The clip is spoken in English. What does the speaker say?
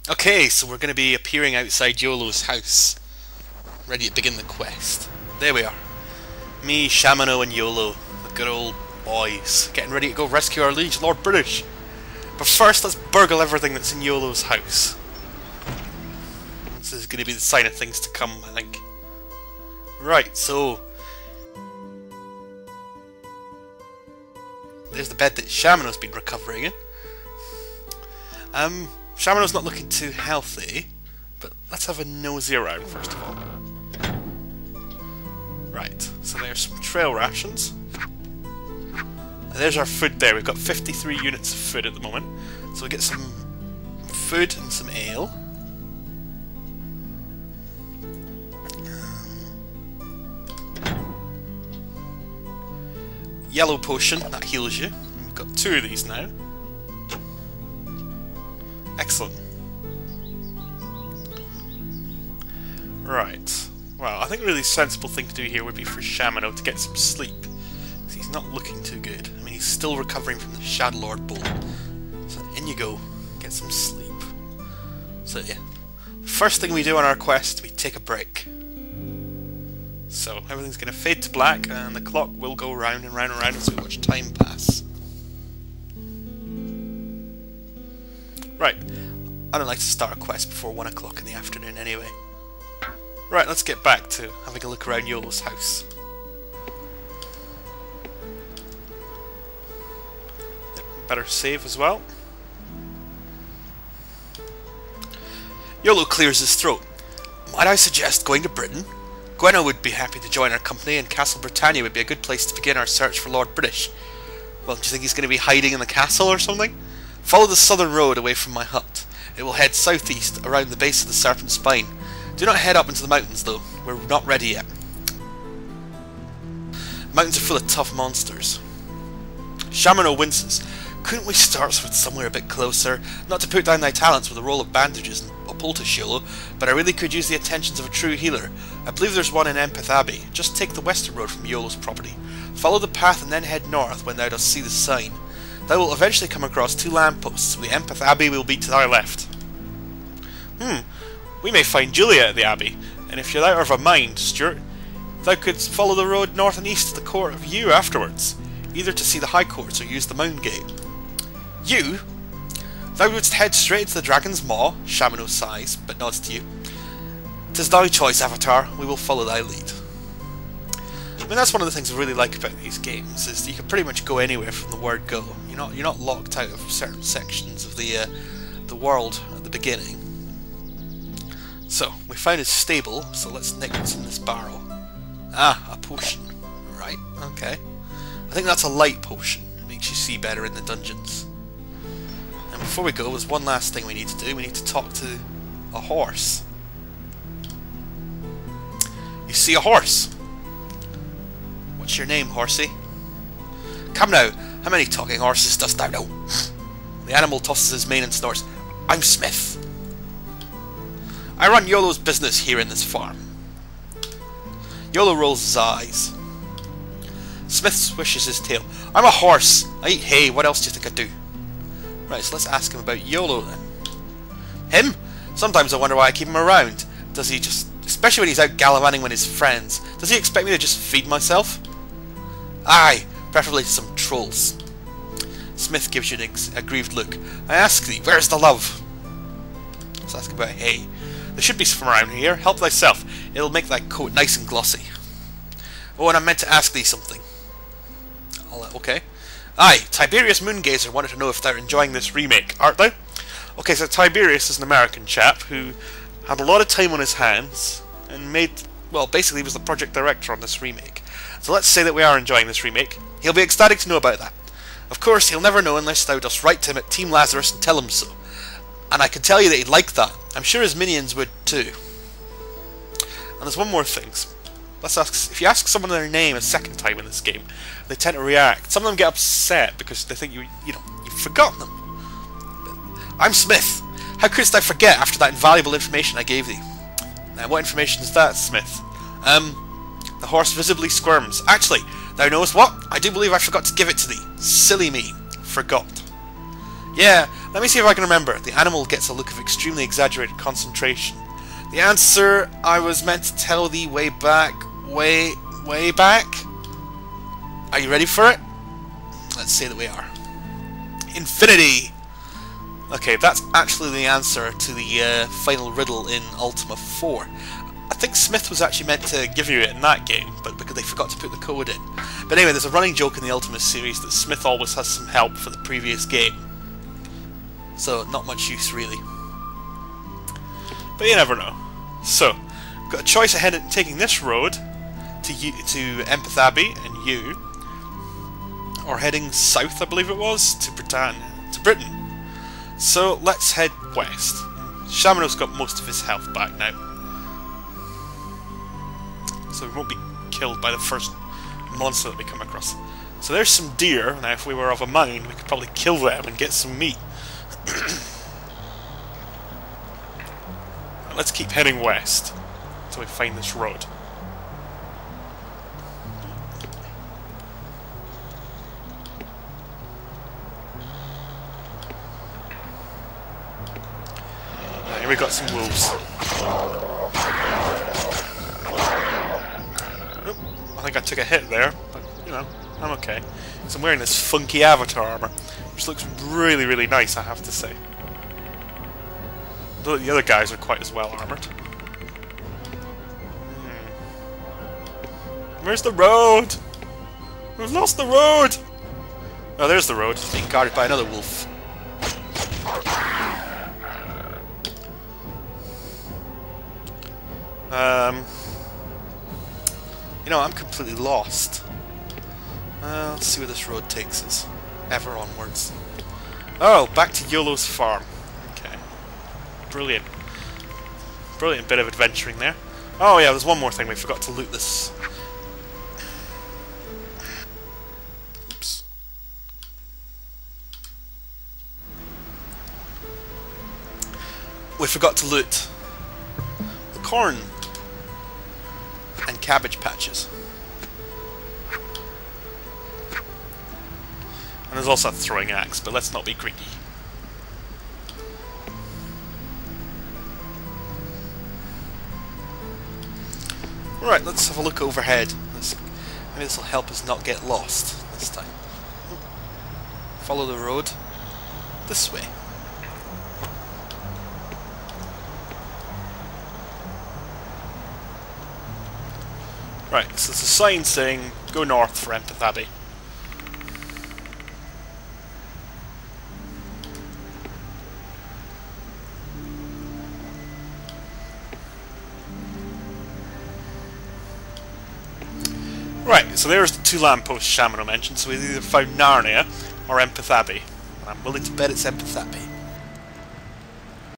Okay, so we're going to be appearing outside Iolo's house, ready to begin the quest. There we are. Me, Shamano and Iolo, the good old boys, getting ready to go rescue our liege, Lord British. But first, let's burgle everything that's in Iolo's house. This is going to be the sign of things to come, I think. Right, so... there's the bed that Shamano's been recovering in. Shamano's not looking too healthy, but let's have a nosy around first of all. Right, so there's some trail rations. And there's our food there. We've got 53 units of food at the moment. So we get some food and some ale. Yellow potion, that heals you. We've got 2 of these now. Excellent. Right. Well, I think a really sensible thing to do here would be for Shamano to get some sleep. Because he's not looking too good. I mean, he's still recovering from the Shadow Lord Bolt. So in you go. Get some sleep. So yeah. The first thing we do on our quest, we take a break. So everything's going to fade to black and the clock will go round and round and round as we watch time pass. Right, I don't like to start a quest before 1 o'clock in the afternoon anyway. Right, let's get back to having a look around Iolo's house. Better save as well. Iolo clears his throat. Might I suggest going to Britain? Gwenna would be happy to join our company and Castle Britannia would be a good place to begin our search for Lord British. Well, do you think he's going to be hiding in the castle or something? Follow the southern road away from my hut. It will head southeast around the base of the Serpent Spine. Do not head up into the mountains though, we're not ready yet. Mountains are full of tough monsters. Shamano winces. Couldn't we start with somewhere a bit closer? Not to put down thy talents with a roll of bandages and a poultice, Iolo, but I really could use the attentions of a true healer. I believe there's one in Empeth Abbey. Just take the western road from Iolo's property. Follow the path and then head north when thou dost see the sign. Thou will eventually come across 2 lampposts. The Empeth Abbey will be to thy left. We may find Julia at the Abbey, and if you're out of a mind, Stuart, thou couldst follow the road north and east to the court of Yew afterwards, either to see the High Courts or use the Mound Gate. Yew? Thou wouldst head straight into the Dragon's Maw, Shamano sighs, but nods to you. 'Tis thy choice, Avatar, we will follow thy lead. I mean, that's one of the things I really like about these games, is that you can pretty much go anywhere from the word go. You're not locked out of certain sections of the world at the beginning. So, we found his stable, so let's nick what's in this barrel. Ah, a potion. Right, okay. I think that's a light potion. It makes you see better in the dungeons. And before we go, there's one last thing we need to do. We need to talk to a horse. You see a horse? What's your name, horsey? Come now, how many talking horses dost thou know? The animal tosses his mane and snorts. I'm Smith. I run Iolo's business here in this farm. Iolo rolls his eyes. Smith swishes his tail. I'm a horse. I eat hay. What else do you think I do? Right, so let's ask him about Iolo then. Him? Sometimes I wonder why I keep him around. Does he just... especially when he's out gallivanting with his friends. Does he expect me to just feed myself? Aye, preferably to some trolls. Smith gives you an aggrieved look. I ask thee, where's the love? Let's ask about hay. There should be some around here. Help thyself. It'll make thy coat nice and glossy. Oh, and I meant to ask thee something. Okay. Aye, Tiberius Moongazer wanted to know if thou enjoying this remake, art thou? Okay, so Tiberius is an American chap who had a lot of time on his hands and made, well, basically he was the project director on this remake. So let's say that we are enjoying this remake. He'll be ecstatic to know about that. Of course, he'll never know unless thou dost write to him at Team Lazarus and tell him so. And I can tell you that he'd like that. I'm sure his minions would too. And there's one more thing. Let's ask, if you ask someone their name a second time in this game, they tend to react. Some of them get upset because they think you've forgotten them. I'm Smith. How couldst I forget after that invaluable information I gave thee? Now, what information is that, Smith? The horse visibly squirms. Actually, thou knowest what? I do believe I forgot to give it to thee. Silly me. Forgot. Yeah, Let me see if I can remember. The animal gets a look of extremely exaggerated concentration. The answer I was meant to tell thee way back. Way back? Are you ready for it? Let's say that we are. Infinity! Okay, that's actually the answer to the final riddle in Ultima 4. I think Smith was actually meant to give you it in that game, but because they forgot to put the code in. But anyway, there's a running joke in the Ultima series that Smith always has some help for the previous game. So, not much use really. But you never know. So, got a choice ahead of taking this road to Empeth Abbey and you, or heading south, I believe it was, to Britain. So let's head west. Shamano's got most of his health back now, so we won't be killed by the first monster that we come across. So there's some deer. Now if we were of a mind, we could probably kill them and get some meat. Let's keep heading west until we find this road. Here we got some wolves. Oh, I think I took a hit there, but you know, I'm okay. So I'm wearing this funky avatar armor, which looks really, really nice, I have to say. Though the other guys are quite as well armored. Where's the road? We've lost the road! Oh, there's the road. It's being guarded by another wolf. You know, I'm completely lost. Let's see where this road takes us. Ever onwards. Oh, back to Iolo's farm. Okay. Brilliant. Brilliant bit of adventuring there. Oh yeah, there's one more thing. We forgot to loot this. Oops. We forgot to loot the corn and cabbage patches. And there's also a throwing axe, but let's not be greedy. Right, let's have a look overhead. Maybe this will help us not get lost this time. Follow the road this way. Right, so there's a sign saying go north for Empeth Abbey. Right, so there's the two lampposts Shamano mentioned, so we either found Narnia or Empeth Abbey. And I'm willing to bet it's Empeth Abbey.